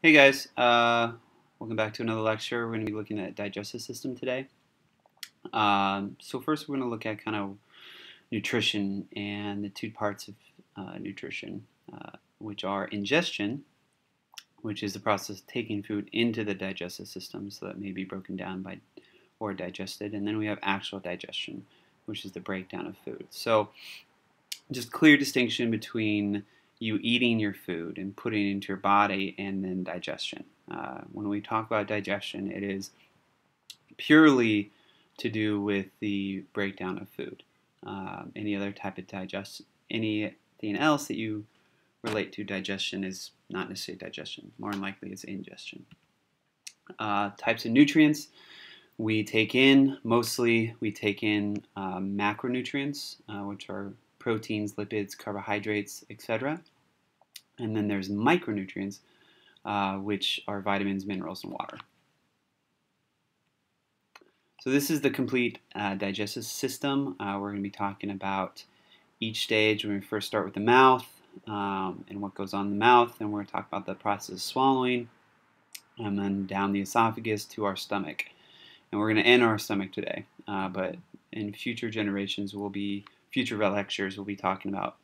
Hey guys, welcome back to another lecture. We're going to be looking at digestive system today. So first we're going to look at kind of nutrition and the two parts of nutrition, which are ingestion, which is the process of taking food into the digestive system so that it may be broken down by or digested, and then we have actual digestion, which is the breakdown of food. So just clear distinction between you eating your food and putting it into your body and then digestion. When we talk about digestion, it is purely to do with the breakdown of food. Any other type of anything else that you relate to digestion is not necessarily digestion. More than likely, it's ingestion. Types of nutrients we take in, mostly we take in macronutrients, which are proteins, lipids, carbohydrates, etc. And then there's micronutrients, which are vitamins, minerals, and water. So this is the complete digestive system. We're going to be talking about each stage when we first start with the mouth and what goes on in the mouth. And we're going to talk about the process of swallowing and then down the esophagus to our stomach. And we're going to end our stomach today. But in future generations, future lectures, we'll be talking about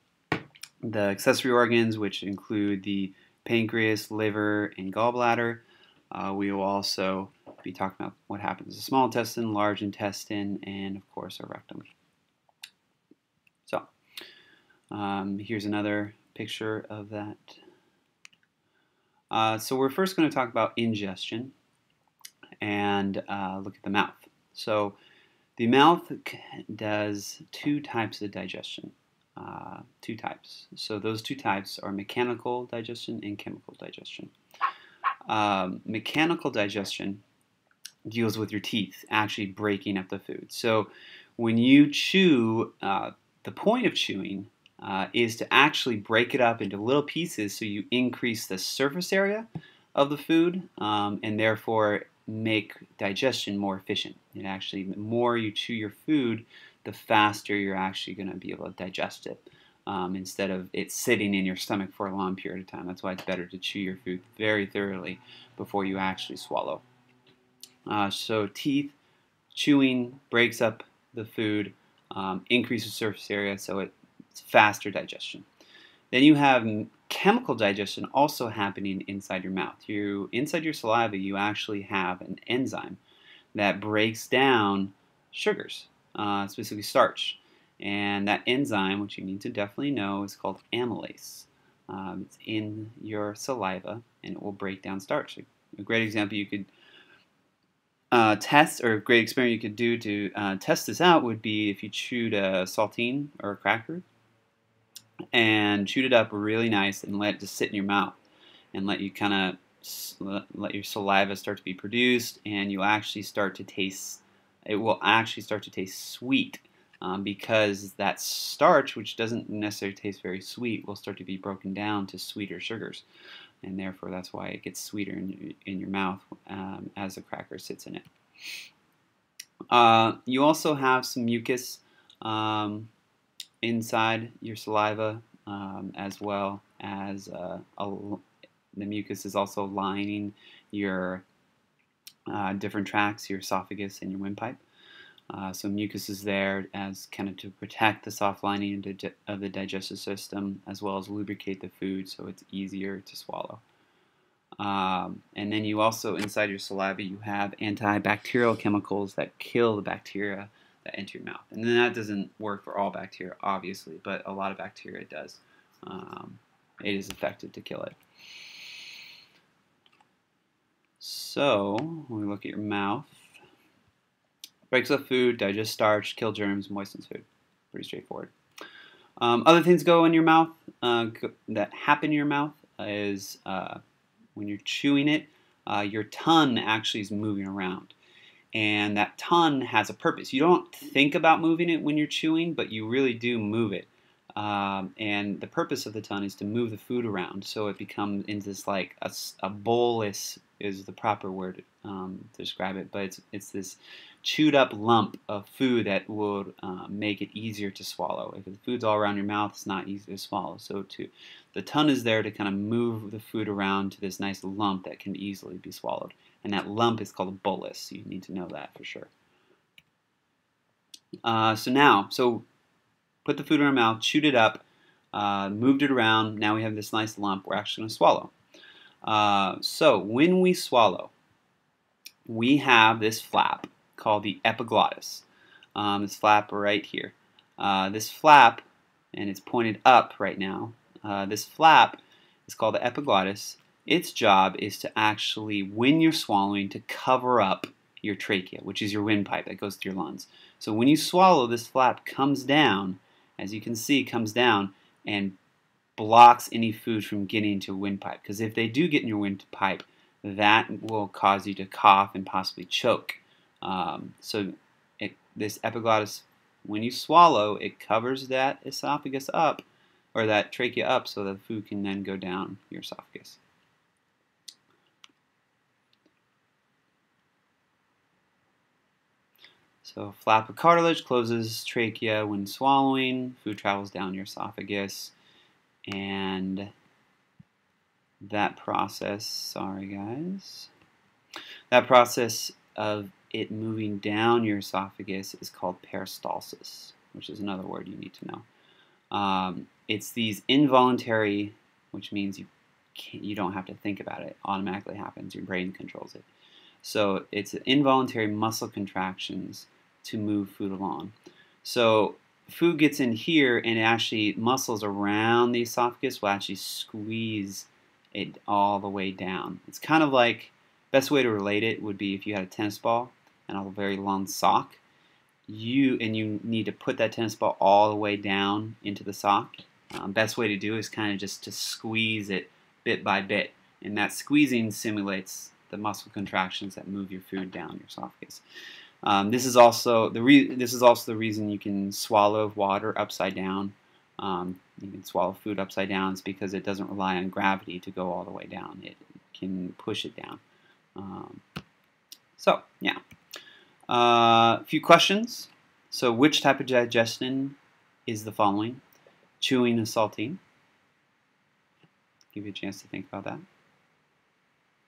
the accessory organs, which include the pancreas, liver, and gallbladder. We will also be talking about what happens in the small intestine, large intestine, and of course our rectum. So here's another picture of that. So we're first going to talk about ingestion and look at the mouth. So the mouth does two types of digestion. Two types. So those two types are mechanical digestion and chemical digestion. Mechanical digestion deals with your teeth actually breaking up the food. So when you chew, the point of chewing is to actually break it up into little pieces so you increase the surface area of the food and therefore make digestion more efficient. And actually, the more you chew your food, the faster you're actually going to be able to digest it instead of it sitting in your stomach for a long period of time. That's why it's better to chew your food very thoroughly before you actually swallow. So teeth, chewing breaks up the food, increases surface area, so it's faster digestion. Then you have chemical digestion also happening inside your mouth. Inside your saliva, you actually have an enzyme that breaks down sugars, specifically starch. And that enzyme, which you need to definitely know, is called amylase. It's in your saliva, and it will break down starch. A great example you could test, or a great experiment you could do to test this out would be if you chewed a saltine or a cracker and chewed it up really nice and let it just sit in your mouth and let you kind of let your saliva start to be produced, and you actually start to taste, it will actually start to taste sweet because that starch, which doesn't necessarily taste very sweet, will start to be broken down to sweeter sugars, and therefore that's why it gets sweeter in your mouth as the cracker sits in it. You also have some mucus inside your saliva, as well as the mucus is also lining your different tracts, your esophagus and your windpipe. So mucus is there as kind of to protect the soft lining of the digestive system, as well as lubricate the food so it's easier to swallow. And then you also, inside your saliva, you have antibacterial chemicals that kill the bacteria that enter your mouth. And then that doesn't work for all bacteria, obviously, but a lot of bacteria it does. It is effective to kill it. So, when we look at your mouth, breaks up food, digests starch, kill germs, moistens food. Pretty straightforward. Other things go in your mouth that happen in your mouth is when you're chewing it, your tongue actually is moving around. And that tongue has a purpose. You don't think about moving it when you're chewing, but you really do move it. And the purpose of the tongue is to move the food around, so it becomes into this like a bolus is the proper word to describe it, but it's this chewed up lump of food that would make it easier to swallow. If the food's all around your mouth, it's not easy to swallow. So the tongue is there to kind of move the food around to this nice lump that can easily be swallowed. And that lump is called a bolus. You need to know that for sure. So put the food in our mouth, chewed it up, moved it around. Now we have this nice lump we're actually going to swallow. So when we swallow, we have this flap called the epiglottis. This flap right here. This flap, and it's pointed up right now, this flap is called the epiglottis. Its job is to actually, when you're swallowing, to cover up your trachea, which is your windpipe that goes through your lungs. So when you swallow, this flap comes down, as you can see, comes down and blocks any food from getting into your windpipe. Because if they do get in your windpipe, that will cause you to cough and possibly choke. This epiglottis, when you swallow, it covers that esophagus up, or that trachea up, so the food can then go down your esophagus. So flap of cartilage closes trachea when swallowing. Food travels down your esophagus, and that process, that process of it moving down your esophagus is called peristalsis, which is another word you need to know. It's these involuntary, which means you don't have to think about it. It automatically happens. Your brain controls it. So it's involuntary muscle contractions to move food along. So food gets in here, and it actually, muscles around the esophagus will actually squeeze it all the way down. It's kind of like, best way to relate it would be if you had a tennis ball and a very long sock. You need to put that tennis ball all the way down into the sock. Best way to do is kind of just to squeeze it bit by bit, and that squeezing simulates the muscle contractions that move your food down your esophagus. This is also the reason you can swallow water upside down. You can swallow food upside down. It's because it doesn't rely on gravity to go all the way down. It can push it down. A few questions. So which type of digestion is the following? Chewing and salting. Give you a chance to think about that.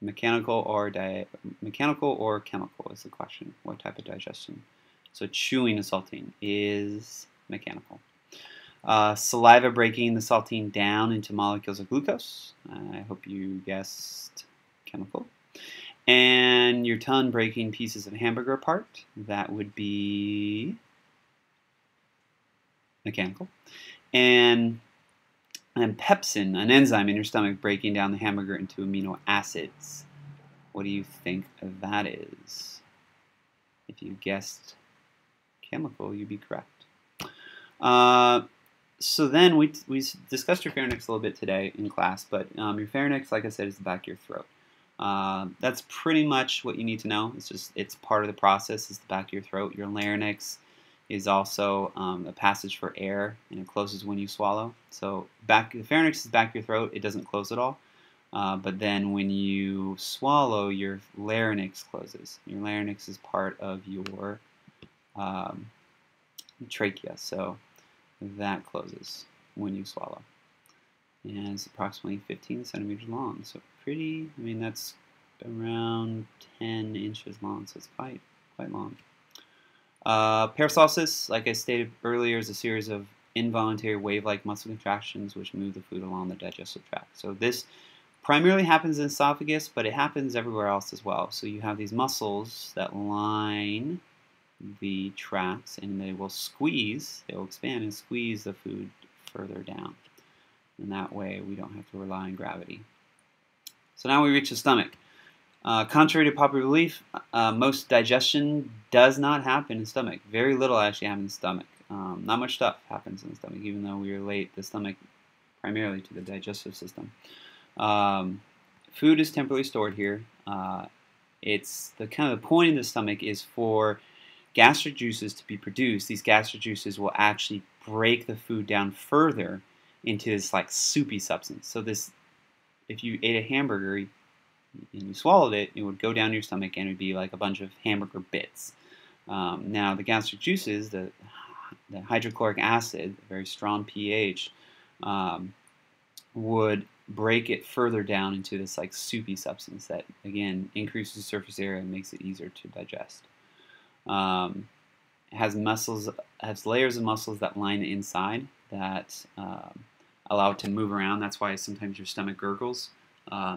Mechanical or chemical is the question. What type of digestion? So chewing and salting is mechanical. Saliva breaking the saltine down into molecules of glucose. I hope you guessed chemical. And your tongue breaking pieces of hamburger apart. That would be mechanical. And pepsin, an enzyme in your stomach, breaking down the hamburger into amino acids. What do you think that is? If you guessed chemical, you'd be correct. So then we discussed your pharynx a little bit today in class, but your pharynx, like I said, is the back of your throat. That's pretty much what you need to know. It's part of the process, is the back of your throat. Your larynx is also a passage for air, and it closes when you swallow. So the pharynx is back of your throat. It doesn't close at all. But then when you swallow, your larynx closes. Your larynx is part of your trachea, so that closes when you swallow. And it's approximately 15 centimeters long, so that's around 10 inches long, so it's quite long. Peristalsis, like I stated earlier, is a series of involuntary wave-like muscle contractions which move the food along the digestive tract. So this primarily happens in the esophagus, but it happens everywhere else as well. So you have these muscles that line the tracts, and they will expand and squeeze the food further down. And that way we don't have to rely on gravity. So now we reach the stomach. Contrary to popular belief, most digestion does not happen in the stomach. Very little actually happens in the stomach. Not much stuff happens in the stomach, even though we relate the stomach primarily to the digestive system. Food is temporarily stored here. It's the point of the stomach is for gastric juices to be produced. These gastric juices will actually break the food down further into this like soupy substance. So if you ate a hamburger and you swallowed it, it would go down your stomach and it would be like a bunch of hamburger bits. Now, the gastric juices, the hydrochloric acid, a very strong pH, would break it further down into this like soupy substance that again increases surface area and makes it easier to digest. It has layers of muscles that line the inside that allow it to move around. That's why sometimes your stomach gurgles,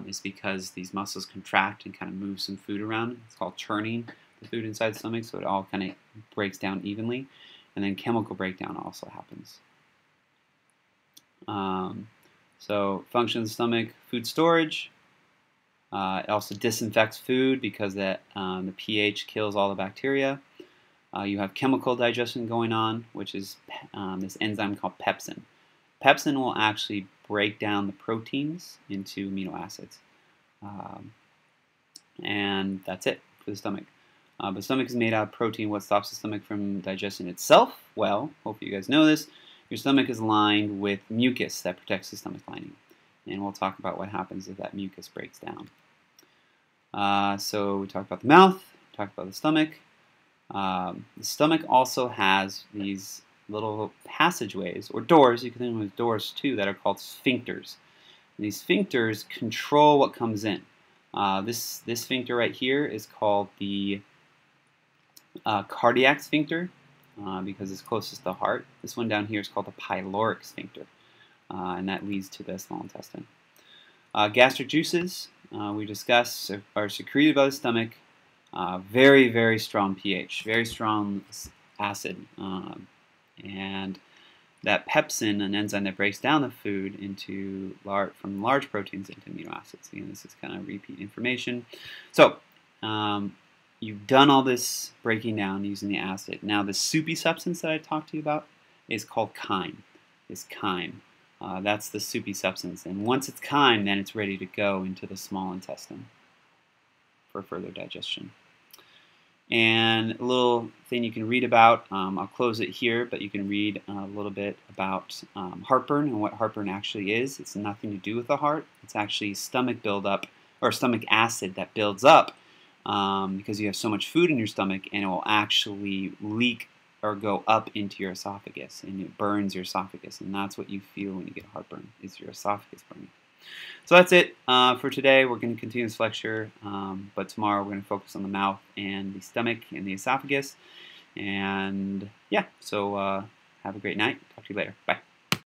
is because these muscles contract and kind of move some food around. It's called churning the food inside the stomach, so it all kind of breaks down evenly. And then chemical breakdown also happens. So function of the stomach, food storage. It also disinfects food because the pH kills all the bacteria. You have chemical digestion going on, which is this enzyme called pepsin. Pepsin will actually break down the proteins into amino acids. And that's it for the stomach. But the stomach is made out of protein. What stops the stomach from digesting itself? Well, hopefully you guys know this. Your stomach is lined with mucus that protects the stomach lining. And we'll talk about what happens if that mucus breaks down. So we talked about the mouth, talked about the stomach. The stomach also has these little passageways, or doors, you can think of them as doors too, that are called sphincters. And these sphincters control what comes in. This sphincter right here is called the cardiac sphincter because it's closest to the heart. This one down here is called the pyloric sphincter, and that leads to the small intestine. Gastric juices, we discussed, are secreted by the stomach. Very, very strong pH, very strong acid, and that pepsin, an enzyme that breaks down the food into from large proteins into amino acids. Again, this is kind of repeat information. So you've done all this breaking down using the acid. Now the soupy substance that I talked to you about is called chyme. It's chyme. That's the soupy substance, and once it's chyme, then it's ready to go into the small intestine for further digestion. And a little thing you can read about, I'll close it here, but you can read a little bit about heartburn and what heartburn actually is. It's nothing to do with the heart. It's actually stomach buildup, or stomach acid that builds up because you have so much food in your stomach, and it will actually leak or go up into your esophagus, and it burns your esophagus, and that's what you feel when you get heartburn, is your esophagus burning. So that's it for today. We're going to continue this lecture, but tomorrow we're going to focus on the mouth and the stomach and the esophagus. And yeah, so have a great night. Talk to you later. Bye.